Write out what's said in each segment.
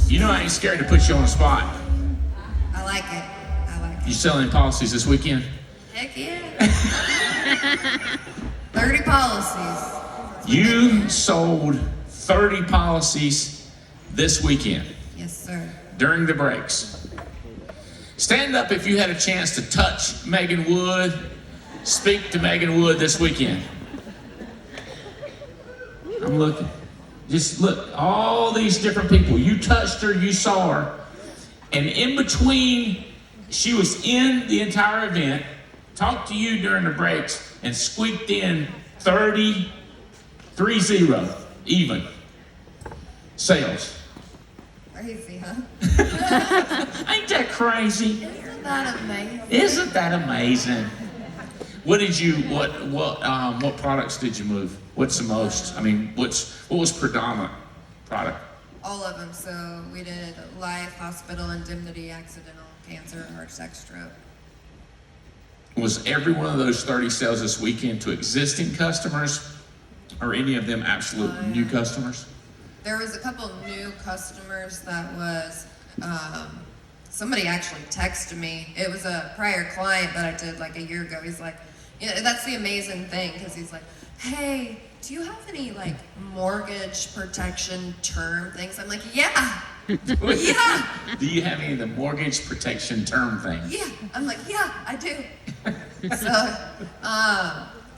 You know I ain't scared to put you on the spot. I like it. I like You it. selling policies this weekend? Heck yeah. 30 policies. You sold 30 policies this weekend Yes, sir. during the breaks. Stand up if you had a chance to touch Megan Wood, speak to Megan Wood this weekend. I'm looking. Just look, all these different people. You touched her, you saw her. And in between, she was in the entire event, talked to you during the breaks, and squeaked in 30 even sales. Crazy, huh? Ain't that crazy? Isn't that amazing? Isn't that amazing? What did you, what products did you move? What's the most? I mean, what was predominant product? All of them. So we did life, hospital, indemnity, accidental, cancer, heart attack, stroke. Was every one of those 30 sales this weekend to existing customers, or any of them absolute new customers? There was a couple new customers that was, somebody actually texted me. It was a prior client that I did like a year ago. He's like, yeah, that's the amazing thing, because he's like, hey, do you have any like mortgage protection term things? I'm like, yeah. Yeah. Do you have any of the mortgage protection term things? Yeah. I'm like, yeah, I do. So,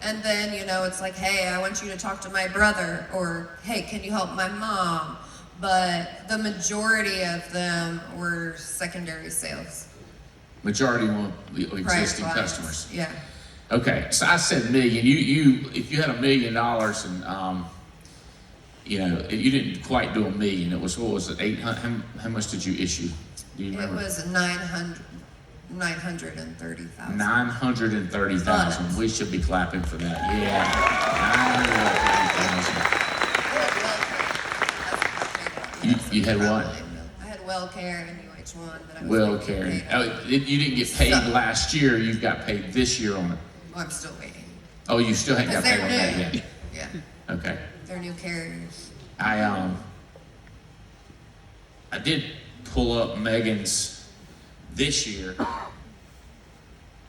and then, you know, it's like, hey, I want you to talk to my brother, or hey, can you help my mom? But the majority of them were secondary sales. Majority were Prior existing clients. customers. Yeah. Okay, so I said million. You if you had $1 million and you know, you didn't quite do $1 million. It was, what was it? 800. How much did you issue? Do you It remember? was 930,000. 930,000. We should be clapping for that. Yeah, 930,000. You had what? I had WellCare and UH1 that I was Well, getting Karen, paid on. you didn't get paid So- last year. You got paid this year on it. Well, I'm still waiting. Oh, you still haven't got Because paid they're on that new. yet. Yeah, Okay. they're new carriers. I did pull up Megan's this year.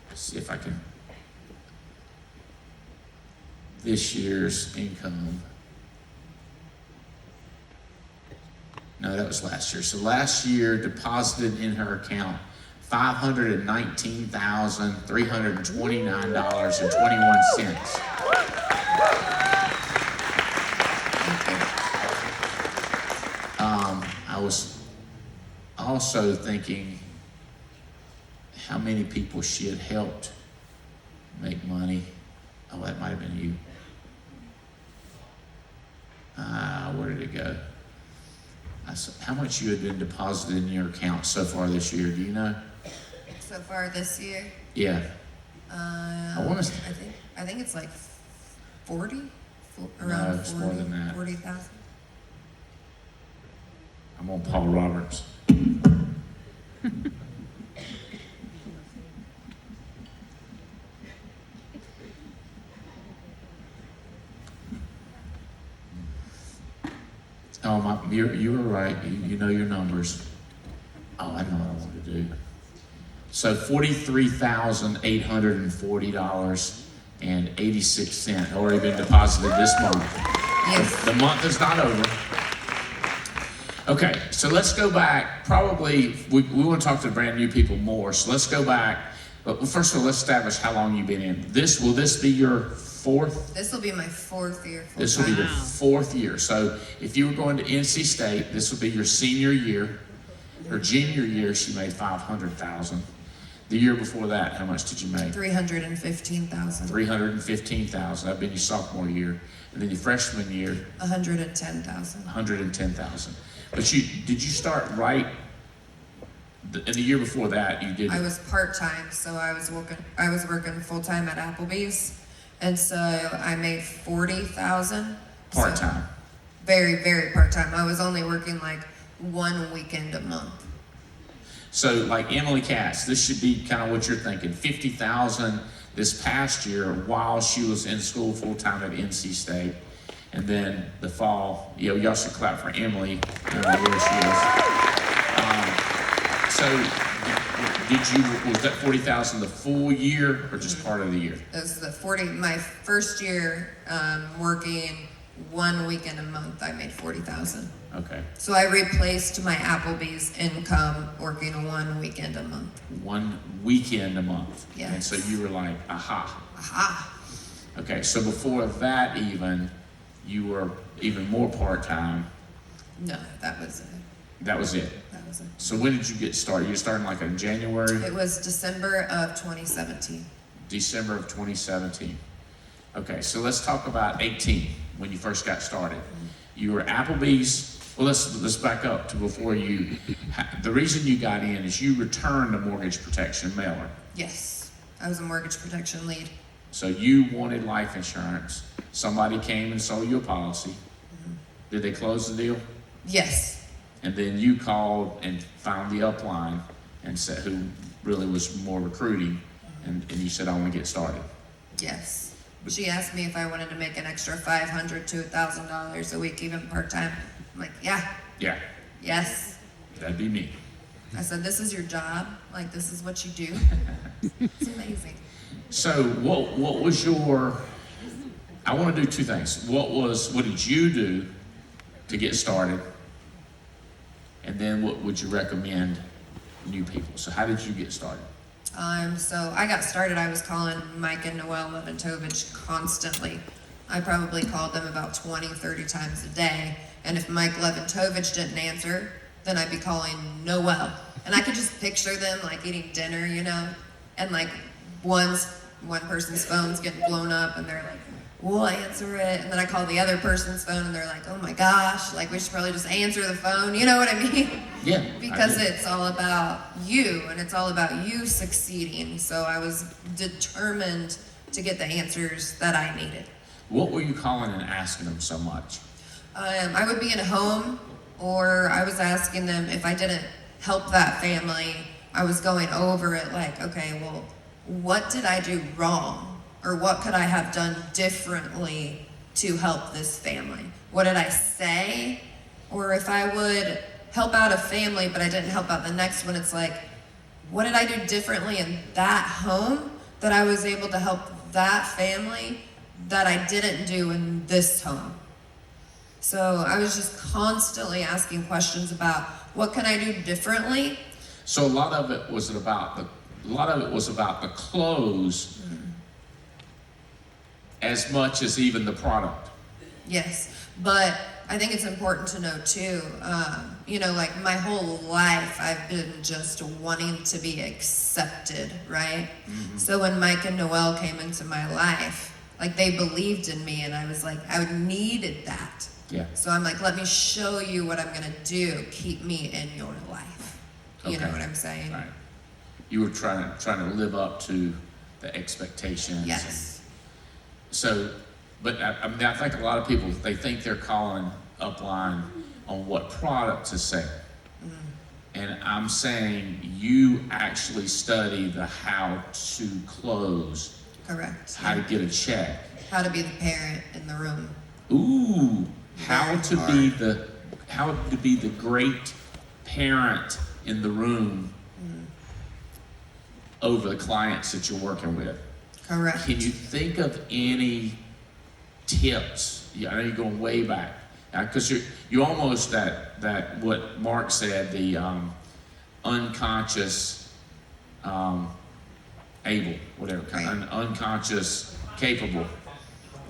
Let's see if I can. This year's income. No, that was last year. So last year deposited in her account $519,329.21. I was also thinking how many people she had helped make money. Oh, that might have been you. Where did it go? How much you had been deposited in your account so far this year? Do you know? So far this year, Yeah. I wanna s- I think it's like 40, No, around it's more than that. 40,000. I'm on Paul Roberts. Oh, you were right. You know your numbers. Oh, I know what I want to do. So $43,840.86 already been deposited this month. Yes. The month is not over. Okay, so let's go back. Probably, we want to talk to the brand new people more, so let's go back. But first of all, let's establish how long you've been in. Will this be your fourth? This will be my 4th year full This will be time. the 4th year. So if you were going to NC State, this will be your senior year. Her junior year, she made $500,000. The year before that, how much did you make? 315,000. $315,000. That'd been your sophomore year. And then your freshman year, 110,000. $110,000. But did you start right in the year before that? You did. I was part-time, so I was working full-time at Applebee's, and so I made 40,000. So Part-time. very, very part-time. I was only working like 1 weekend a month. So like Emily Katz, this should be kind of what you're thinking. 50,000 this past year while she was in school full-time at NC State. And then the fall, y'all should clap for Emily. Where she is. So, was that 40,000 the full year or just part of the year? It was my first year working 1 weekend a month, I made 40,000. Okay. So I replaced my Applebee's income working 1 weekend a month. 1 weekend a month. Yes. And so you were like, aha. Aha. Okay, so before that you were even more part-time. No, that was it. That was it. That was it. So when did you get started? You started like in January? It was December of 2017. December of 2017. Okay, so let's talk about 18, when you first got started. You were Applebee's. Well, let's back up to before you. The reason you got in is you returned a mortgage protection mailer. Yes, I was a mortgage protection lead. So you wanted life insurance. Somebody came and sold you a policy. Did they close the deal? Yes. And then you called and found the upline and said, who really was more recruiting, and you said, I want to get started. Yes. She asked me if I wanted to make an extra $500 to $1,000 a week, even part-time. I'm like, yeah. Yeah, Yes. that'd be me. I said, this is your job. Like, this is what you do. It's amazing. So what was your, I want to do two things. What did you do to get started? And then what would you recommend new people? So how did you get started? So I got started, I was calling Mike and Noel Leventovich constantly. I probably called them about 20, 30 times a day. And if Mike Leventovich didn't answer, then I'd be calling Noel. And I could just picture them like eating dinner, and like one person's phone's getting blown up and they're like, we'll answer it. And then I call the other person's phone and they're like, oh my gosh, like we should probably just answer the phone. You know what I mean? Yeah. Because it's all about you and it's all about you succeeding. So I was determined to get the answers that I needed. What were you calling and asking them so much? I would be in a home, or I was asking them if I didn't help that family. I was going over it like, okay, well, what did I do wrong? Or what could I have done differently to help this family? What did I say? Or if I would help out a family, but I didn't help out the next one, it's like, what did I do differently in that home that I was able to help that family that I didn't do in this home? So I was just constantly asking questions about what can I do differently? So a lot of it was about the clothes as much as even the product. Yes, but I think it's important to know too, like my whole life I've been just wanting to be accepted, right? Mm-hmm. So when Mike and Noel came into my life, like they believed in me and I was like, I needed that. Yeah. So I'm like, let me show you what I'm gonna do. Keep me in your life. You know what I'm saying? Right. You were trying to live up to the expectations. Yes. So, but I think a lot of people, they think they're calling upline on what product to sell. And I'm saying you actually study the how to close. Correct. How to get a check. How to be the parent in the room. Ooh, how to be the great parent in the room over the clients that you're working with. Correct. Can you think of any tips? Yeah, I know you're going way back, because you're almost that what Mark said, the unconscious able, whatever, Right. unconscious capable,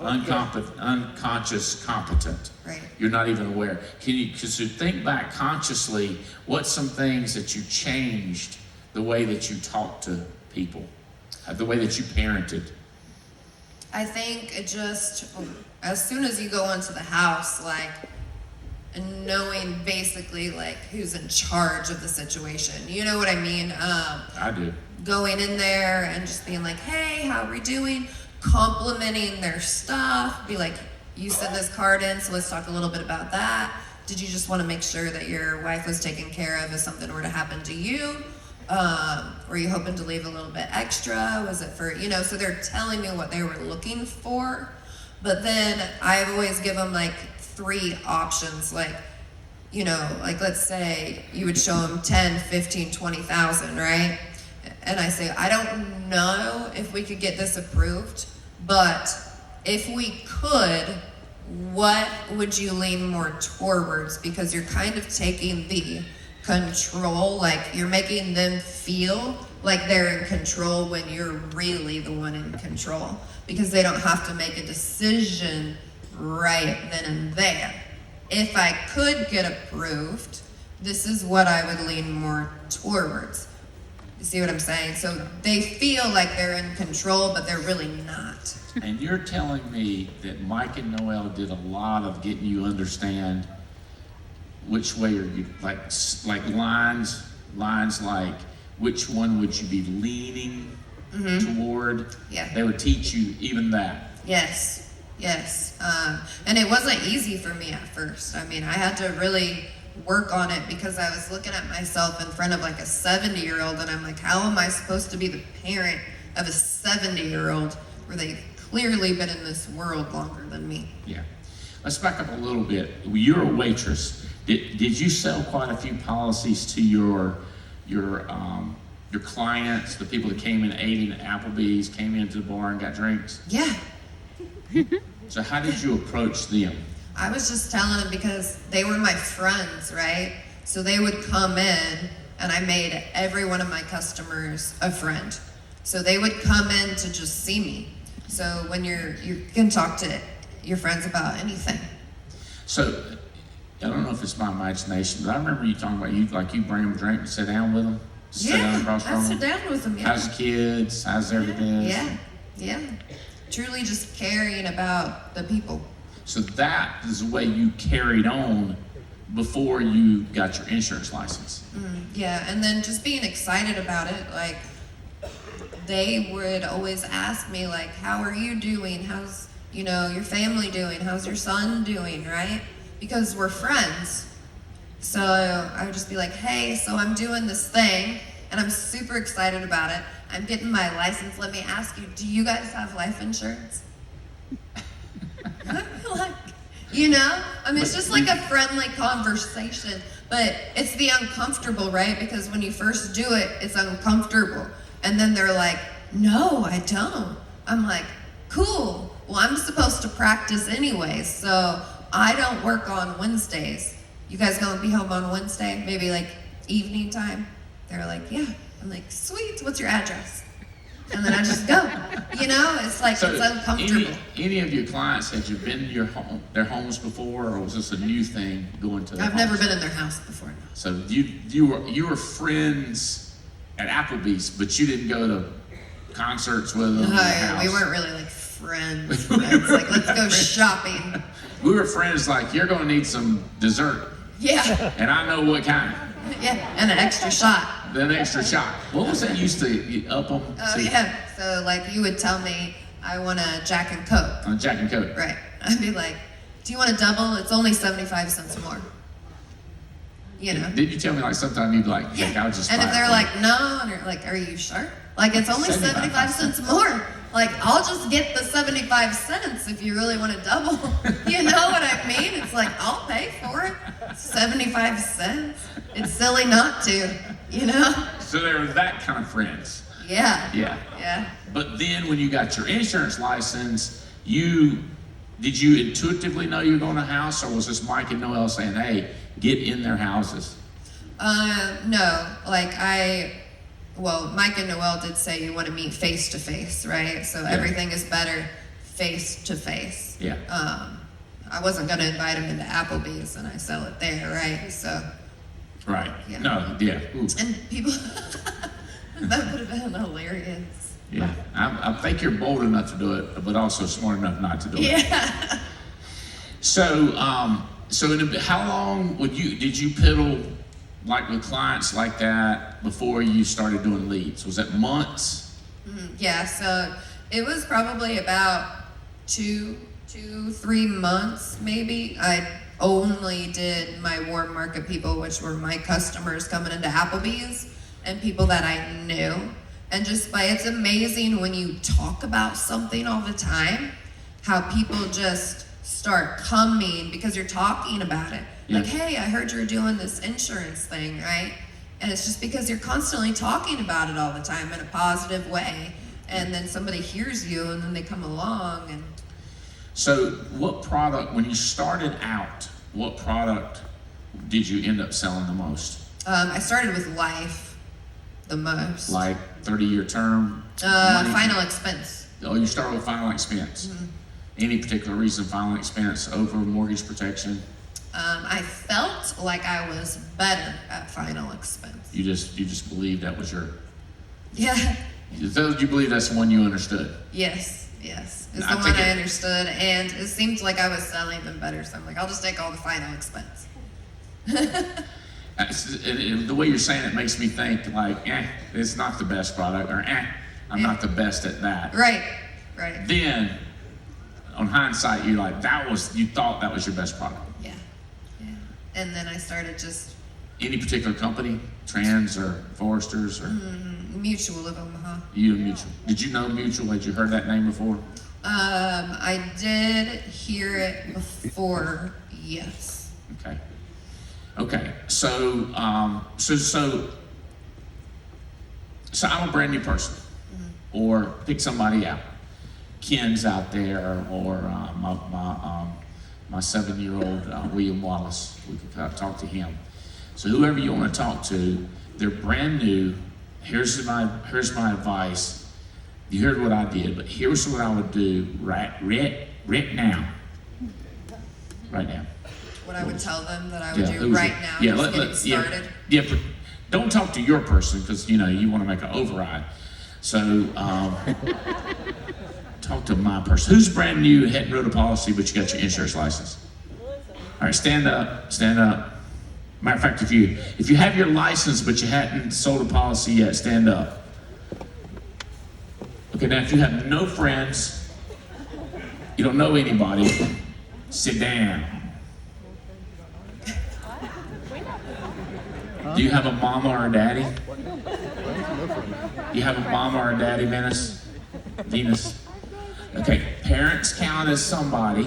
unconscious competent. Right. You're not even aware. Because you think back consciously, what's some things that you changed the way that you talk to people, the way that you parented? I think it just, as soon as you go into the house, like, and knowing basically like who's in charge of the situation, you know what I mean? I do. Going in there and just being like, hey, how are we doing? Complimenting their stuff, be like, you sent this card in, so let's talk a little bit about that. Did you just want to make sure that your wife was taken care of if something were to happen to you? Were you hoping to leave a little bit extra? Was it for, so they're telling me what they were looking for. But then I always give them like 3 options, like, you know, like let's say you would show them 10, 15, 20,000, right? And I say, I don't know if we could get this approved, but if we could, what would you lean more towards? Because you're kind of taking the control, like you're making them feel like they're in control when you're really the one in control, because they don't have to make a decision right then and there. If I could get approved, this is what I would lean more towards. You see what I'm saying? So they feel like they're in control, but they're really not. And you're telling me that Mike and Noel did a lot of getting you understand which way are you, like lines like which one would you be leaning toward? Yeah. They would teach you even that. Yes. And it wasn't easy for me at first. I mean, I had to really work on it because I was looking at myself in front of like a 70-year-old, and I'm like, how am I supposed to be the parent of a 70-year-old where they've clearly been in this world longer than me? Yeah. Let's back up a little bit. You're a waitress. Did you sell quite a few policies to your clients, the people that came in, ate in Applebee's, came into the bar and got drinks? Yeah. So how did you approach them? I was just telling them because they were my friends, right? So they would come in, and I made every one of my customers a friend. So they would come in to just see me. So when you can talk to your friends about anything. So I don't know if it's my imagination, but I remember you talking about you bring them a drink and sit down with them. Sit down across I from sit them. down with them. Yeah. How's the kids? How's everything? Yeah. Truly just caring about the people. So that is the way you carried on before you got your insurance license. Yeah, and then just being excited about it, like they would always ask me like, how are you doing? How's, your family doing? How's your son doing, right? Because we're friends. So I would just be like, hey, so I'm doing this thing and I'm super excited about it. I'm getting my license. Let me ask you, do you guys have life insurance? Like, it's just like a friendly conversation, but it's the uncomfortable, right? Because when you first do it, it's uncomfortable. And then they're like, no, I don't. I'm like, cool. Well, I'm supposed to practice anyway, so I don't work on Wednesdays. You guys gonna be home on Wednesday? Maybe like evening time? They're like, yeah. I'm like, sweet, what's your address? And then I just go. It's like, So it's uncomfortable. any of your clients, had you been to their homes before, or was this a new thing going to their I've never homes? been in their house before. No. So you were friends at Applebee's, but you didn't go to concerts with them. in their house. We weren't really like friends. It's like, let's go shopping. We were friends like, you're gonna need some dessert, Yeah, and I know what kind. yeah, and an extra shot. An extra shot. What was that used to up them? Oh yeah, so like you would tell me, I want a Jack and Coke. On Jack and Coke. Right. I'd be like, do you want a double? It's only 75 cents more. Did you tell me like sometime you'd be like, yeah, I'll just And buy if it they're for like, you. no, and you're like, are you sure? Like, it's only 75 cents more. Like, I'll just get the 75 cents if you really want to double. You know what I mean? It's like, I'll pay for it. 75 cents. It's silly not to, So they were that kind of friends. Yeah. Yeah. Yeah. But then when you got your insurance license, did you intuitively know you were going to a house, or was this Mike and Noel saying, hey, get in their houses? No. Like, Mike and Noel did say you want to meet face to face, right? So everything is better face to face. Yeah. I wasn't going to invite him into Applebee's and I sell it there, right? So, Right. Yeah. No, yeah. Ooh. and people, that would have been hilarious. Yeah. I think you're bold enough to do it, but also smart enough not to do it. Yeah. So, how long did you piddle like with clients like that before you started doing leads? Was that months? Yeah, so it was probably about 2, 3 months maybe. I only did my warm market people, which were my customers coming into Applebee's and people that I knew. And it's amazing when you talk about something all the time how people just start coming because you're talking about it. Yeah. Like, hey, I heard you're doing this insurance thing, right? And it's just because you're constantly talking about it all the time in a positive way. And then somebody hears you and then they come along and So what product, when you started out, what product did you end up selling the most? I started with life the most. Like 30-year term? money? Final expense. Oh, you started with final expense. Mm-hmm. Any particular reason final expense over mortgage protection? I felt like I was better at final expense. You just believed that was your, Yeah. you believe that's the one you understood? Yes. It's I the one think I it- understood, and it seemed like I was selling them better. So I'm like, I'll just take all the final expense. The way you're saying it makes me think like, it's not the best product, or I'm Yeah. not the best at that. Right. Then, on hindsight, you thought that was your best product. Yeah. And then I started just Any particular company, Trans or Foresters or Mutual of Omaha. you and Mutual? Did you know Mutual? Had you heard that name before? I did hear it before, yes. Okay. So I'm a brand new person, or pick somebody out. Ken's out there, or my 7-year-old William Wallace. We could talk to him. So whoever you want to talk to, they're brand new. Here's my advice. You heard what I did, but here's what I would do right now. Right now. What I would tell them that I would do who's right it? now, Yeah, just getting started. but don't talk to your person because you want to make an override. So talk to my person. Who's brand new, hadn't wrote a policy, but you got your insurance license? All right, stand up. Matter of fact, if you have your license but you hadn't sold a policy yet, stand up. Okay, now if you have no friends, you don't know anybody, sit down. Do you have a mama or a daddy? You have a mama or a daddy, Venus? Okay, parents count as somebody.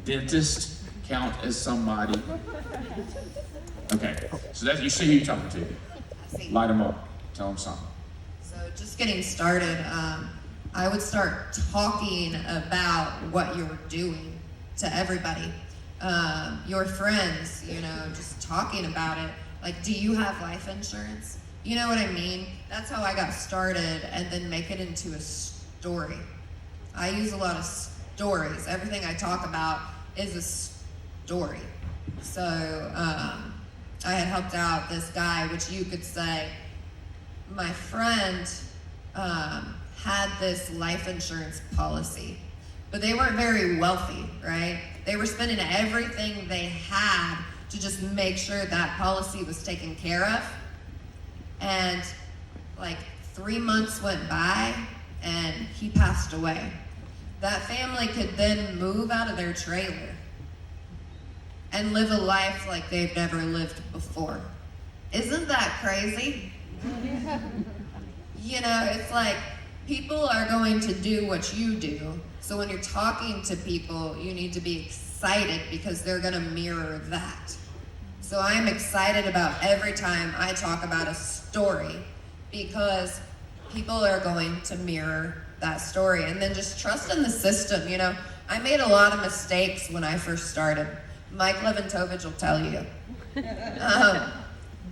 Dentist count as somebody. Okay, so that you see who you're talking to. See. Light them up. Tell them something. So just getting started, I would start talking about what you're doing to everybody. Your friends, just talking about it. Like, do you have life insurance? You know what I mean? That's how I got started, and then make it into a story. I use a lot of stories. Everything I talk about is a story. So I had helped out this guy, which you could say, my friend had this life insurance policy, but they weren't very wealthy, right? They were spending everything they had to just make sure that policy was taken care of. And like 3 months went by and he passed away. That family could then move out of their trailer and live a life like they've never lived before. Isn't that crazy? It's like people are going to do what you do. So when you're talking to people, you need to be excited because they're going to mirror that. So I'm excited about every time I talk about a story because people are going to mirror that story, and then just trust in the system. I made a lot of mistakes when I first started. Mike Leventovich will tell you.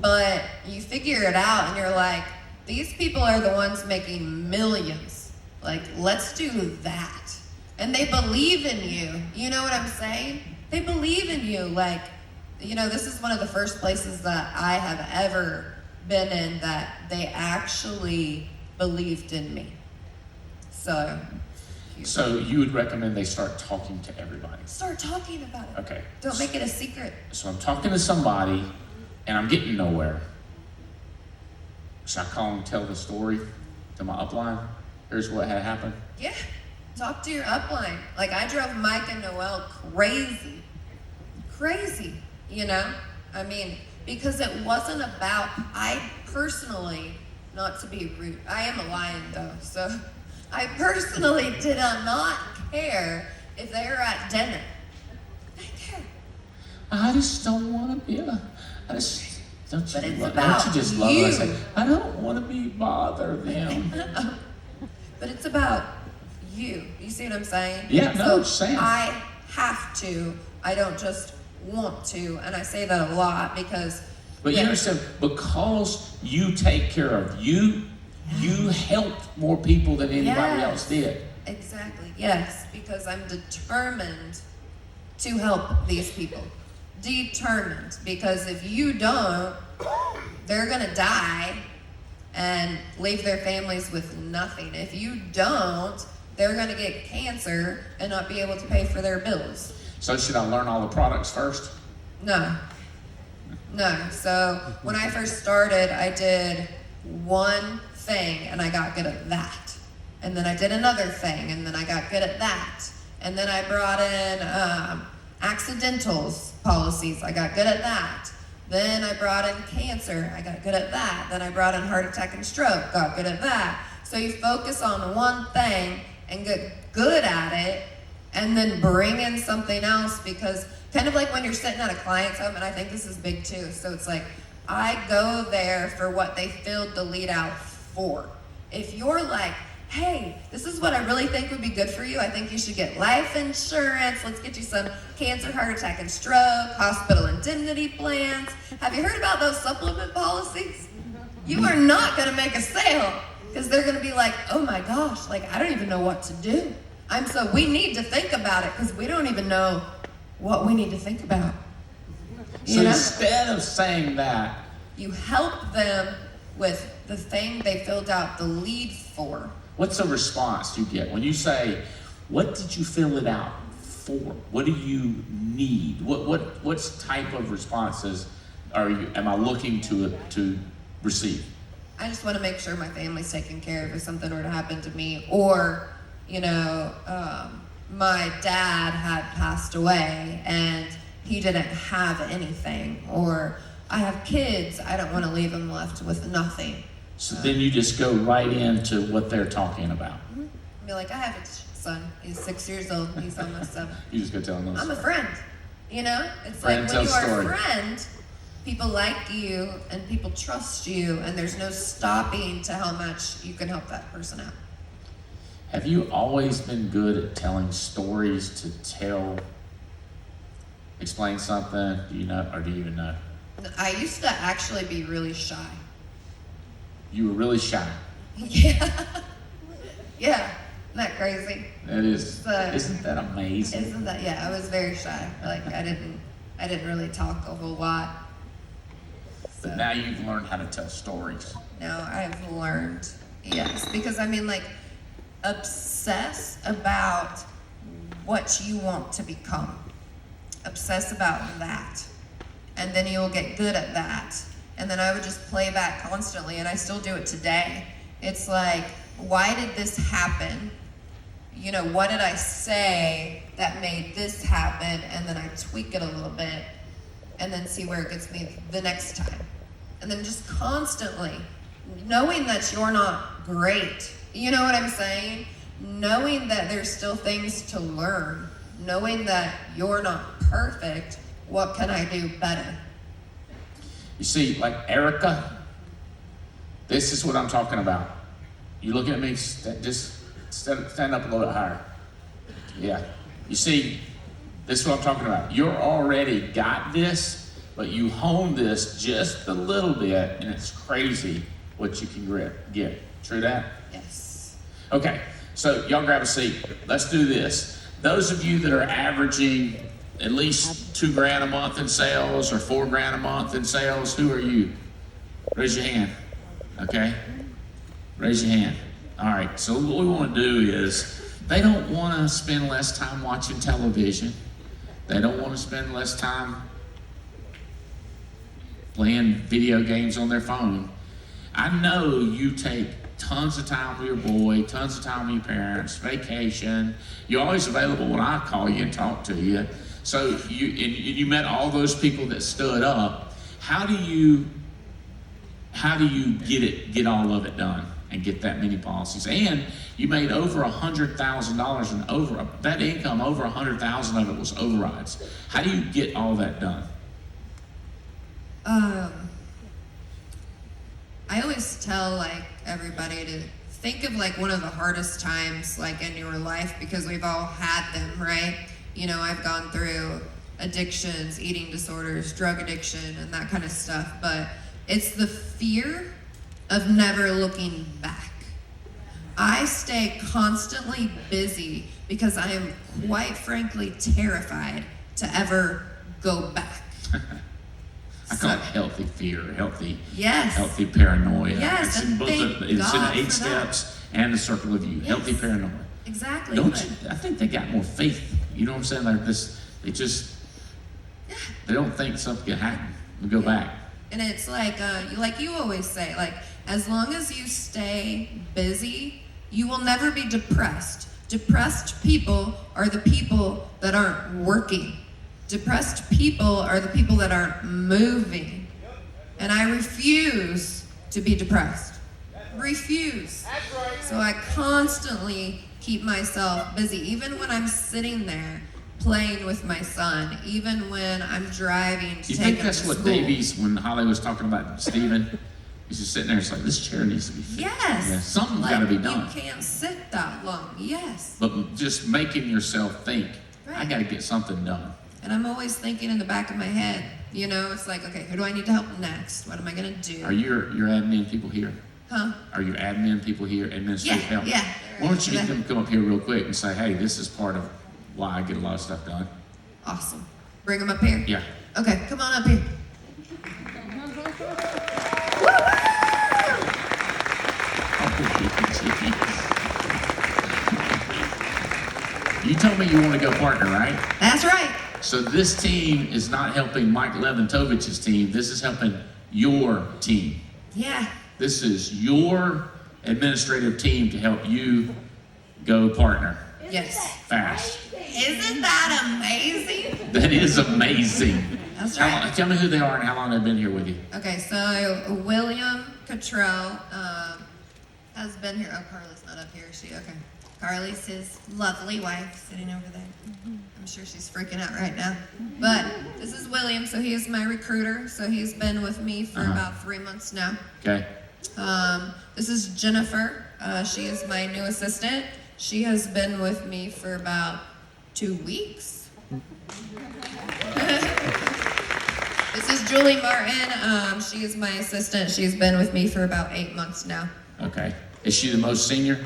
But you figure it out and you're like, these people are the ones making millions. Like, let's do that. And they believe in you. You know what I'm saying? They believe in you. Like, this is one of the first places that I have ever been in that they actually believed in me. So you would recommend they start talking to everybody? Start talking about it. Okay. Don't make it a secret. So I'm talking to somebody and I'm getting nowhere. Should I call and tell the story to my upline? Here's what had happened. Yeah. Talk to your upline. Like, I drove Mike and Noel crazy. Because it wasn't about, I personally not to be rude. I am a lion though, so I personally did not care if they were at dinner. I didn't care. I just don't want to be don't But you it's love, about don't you just love you. it? I say, I don't want to be bother them. But it's about you. You see what I'm saying? Yeah, no, So it's saying. I have to. I don't just want to, and I say that a lot because. But you yeah, understand, because you take care of you, you helped more people than anybody Yes. else did. Exactly. Yes, because I'm determined to help these people. Determined, because if you don't, they're gonna die and leave their families with nothing. If you don't, they're gonna get cancer and not be able to pay for their bills. So should I learn all the products first? No. No. So when I first started, I did one thing and I got good at that. And then I did another thing and then I got good at that. And then I brought in accidentals policies. I got good at that. Then I brought in cancer. I got good at that. Then I brought in heart attack and stroke. Got good at that. So you focus on one thing and get good at it and then bring in something else, because kind of like when you're sitting at a client's home, and I think this is big too. So it's like, I go there for what they filled the lead out for. If you're like, hey, this is what I really think would be good for you. I think you should get life insurance. Let's get you some cancer, heart attack, and stroke, hospital indemnity plans. Have you heard about those supplement policies? You are not going to make a sale, because they're going to be like, oh my gosh, like I don't even know what to do. We need to think about it, because we don't even know what we need to think about. So instead of saying that, you help them with the thing they filled out the lead for. what's the response you get when you say, what did you fill it out for? What do you need? What type of responses am I looking to receive? I just want to make sure my family's taken care of if something were to happen to me, or, my dad had passed away and he didn't have anything, or I have kids, I don't want to leave them left with nothing. So then you just go right into what they're talking about. Be like, I have a son, he's 6 years old, he's almost 7. You just go telling those. I'm a friend, It's Friend like when you tells are story. a friend, people like you and people trust you, and there's no stopping to how much you can help that person out. Have you always been good at telling stories to explain something? Do you know, or do you even know? I used to actually be really shy. You were really shy. Yeah. Yeah. Isn't that crazy? That is, So- isn't that amazing? Isn't that, yeah, I was very shy. Like I didn't really talk a whole lot. So But now you've learned how to tell stories. now I've learned, yes, because obsess about what you want to become. Obsess about that. And then you'll get good at that. And then I would just play that constantly, and I still do it today. It's like, why did this happen? What did I say that made this happen? And then I tweak it a little bit, and then see where it gets me the next time. And then just constantly knowing that you're not great. You know what I'm saying? Knowing that there's still things to learn. Knowing that you're not perfect. What can I do better? You see, like Erica, this is what I'm talking about. You looking at me, just stand up a little bit higher. Yeah. You see, this is what I'm talking about. You're already got this, but you hone this just a little bit, and it's crazy what you can get. True that? Yes. Okay, so y'all grab a seat. Let's do this. Those of you that are averaging at least $2,000 a month in sales or $4,000 a month in sales, who are you? Raise your hand. Okay? Raise your hand. All right, so what we want to do is, they don't want to spend less time watching television. They don't want to spend less time playing video games on their phone. I know you take tons of time with your boy, tons of time with your parents, vacation. You're always available when I call you and talk to you. So you met all those people that stood up. How do you How do you get all of it done and get that many policies? And you made over $100,000 and over that income, over 100,000 of it was overrides. How do you get all that done? I always tell like everybody to think of like one of the hardest times like in your life, because we've all had them, right? You know, I've gone through addictions, eating disorders, drug addiction, and that kind of stuff, but it's the fear of never looking back. I stay constantly busy because I am quite frankly terrified to ever go back. I call it healthy fear, healthy paranoia. Yes, It's in both thank it's in God the 8 for steps and the circle of you. Yes. Healthy paranoia. Exactly. Don't but- you? I think they got more faith. You know what I'm saying? Like this, they don't think something can happen. We go back. And it's like you always say, like, as long as you stay busy, you will never be depressed. Depressed people are the people that aren't working. Depressed people are the people that aren't moving. And I refuse to be depressed. Refuse. So I constantly keep myself busy, even when I'm sitting there playing with my son, even when I'm driving to You take think him that's to what school. Davies, when Holly was talking about Stephen, he's just sitting there, it's like, this chair needs to be fixed. Yes. Yeah, something's Like, got to be done. You can't sit that long. Yes. But just making yourself think, I Right. got to get something done. And I'm always thinking in the back of my head, you know, it's like, okay, who do I need to help next? What am I gonna do? Are your admin people here? Huh? Are your admin people here, administrative Yeah, help? yeah. Why don't you get them to come up here real quick and say, hey, this is part of why I get a lot of stuff done. Awesome. Bring them up here. Yeah. Okay, come on up here. You told me you want to go partner, right? That's right. So this team is not helping Mike Leventovich's team. This is helping your team. Yeah. This is your administrative team to help you go partner Yes. fast. Isn't that amazing? That is amazing. That's How right. long, tell me who they are and how long they've been here with you. Okay, so William Cottrell has been here. Oh, Carly's not up here, is she? Okay. Carly's his lovely wife sitting over there. I'm sure she's freaking out right now. But this is William, so he is my recruiter. So he's been with me for about 3 months now. Okay. This is Jennifer. She is my new assistant. She has been with me for about 2 weeks. This is Julie Martin. She is my assistant. She's been with me for about 8 months now. Okay. Is she the most senior?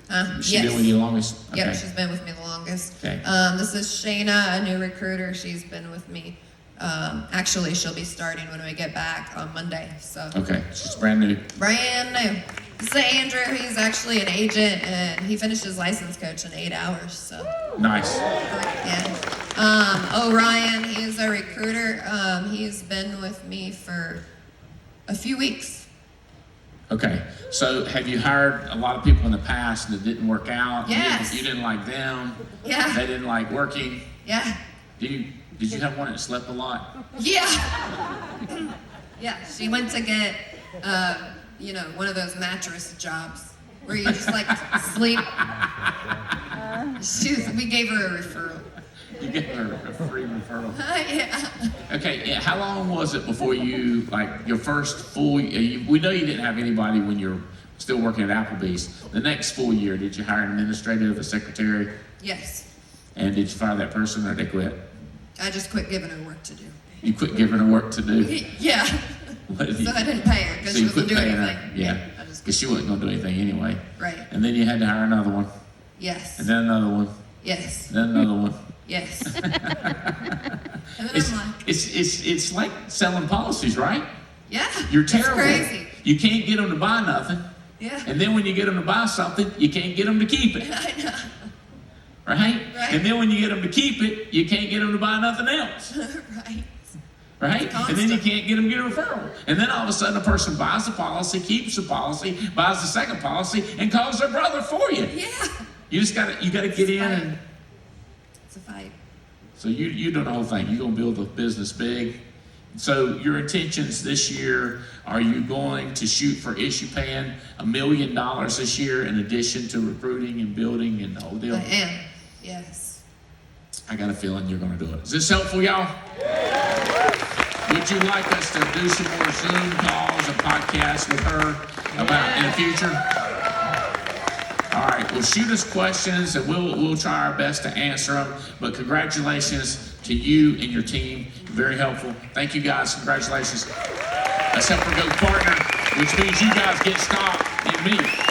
Has she Yes. been with you the longest? Okay. Yep, she's been with me the longest. Okay. This is Shayna, a new recruiter. She's been with me. Actually, she'll be starting when we get back on Monday. So Okay. She's brand new. brand new. This is Andrew. He's actually an agent, and he finished his license coach in 8 hours. So Nice. yeah. Orion, he is a recruiter. He's been with me for a few weeks. Okay. So have you hired a lot of people in the past and it didn't work out? Yes. You didn't like them. Yeah. They didn't like working. Yeah. Did you have one that slept a lot? Yeah. Yeah. She went to get, one of those mattress jobs where you just like sleep. We gave her a referral. You gave her a free referral. Yeah. Okay, yeah, how long was it before you, like, your first full, we know you didn't have anybody when you're still working at Applebee's. The next full year, did you hire an administrative, a secretary? Yes. And did you fire that person or they quit? I just quit giving her work to do. You quit giving her work to do? Yeah. What did So you- I didn't pay her because So she you wasn't quit doing paying anything. her? Yeah, I just, because she wasn't gonna do anything anyway. right. And then you had to hire another one, Yes. and then another one, Yes. and then another one. Yes. And then It's, I'm like, it's like selling policies, right? yeah. You're it's terrible. crazy. You can't get them to buy nothing. Yeah. And then when you get them to buy something, you can't get them to keep it, I know. right? Right. And then when you get them to keep it, you can't get them to buy nothing else, Right. right? It's And then you constant. can't get them to get a referral. And then all of a sudden a person buys the policy, keeps the policy, buys the second policy, and calls their brother for you. Yeah. You gotta get in and, It's a fight. so you do the whole thing. You're gonna build a business big, So your intentions this year, are you going to shoot for issue paying $1 million this year in addition to recruiting and building and the whole deal? I am, yes. I got a feeling you're going to do it. Is this helpful, y'all? Would you like us to do some more Zoom calls and podcasts with her about in the future? All right, well, shoot us questions and we'll try our best to answer them. But congratulations to you and your team. Very helpful. Thank you guys. Congratulations. Let's help her go partner, which means you guys get stock in me.